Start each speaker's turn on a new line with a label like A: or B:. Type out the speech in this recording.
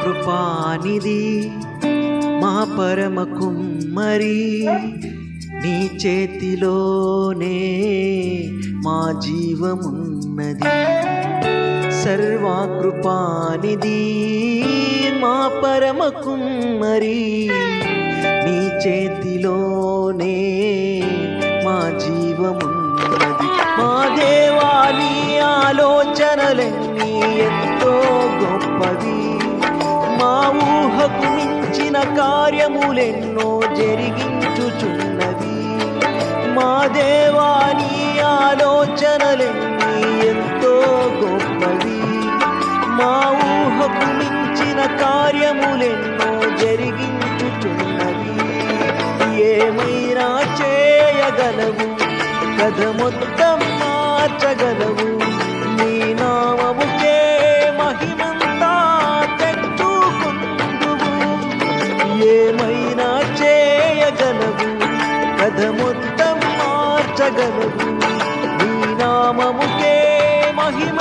A: కృపానిధి మా పరమ కుమ్మరి, నీ చేతిలోనే మా జీవమున్నది. సర్వకృపానిధి మా పరమ కుమ్మరి, నీ చేతిలోనే మా జీవమున్నది. మా దేవా నీ ఆలోచనలన్నీ ఎంతో గొప్పవి, మా ఊహకు మించిన కార్యములెన్నో జరిగించుచున్నవి. మా దేవా నీ ఆలోచనలన్నీ ఎంతో గొప్పవి, మా ఊహకు మించిన కార్యములెన్నో జరిగించుచున్నవి. ఏమైనా చేయగలవు, కథ మొత్తం మార్చగలవు, నీ నామముకే మహిమంతా తెచ్చుకుందువు. ఏమైనా చేయగలవు, కథ మొత్తం మార్చగలవు, నీ నామముకే మహిమ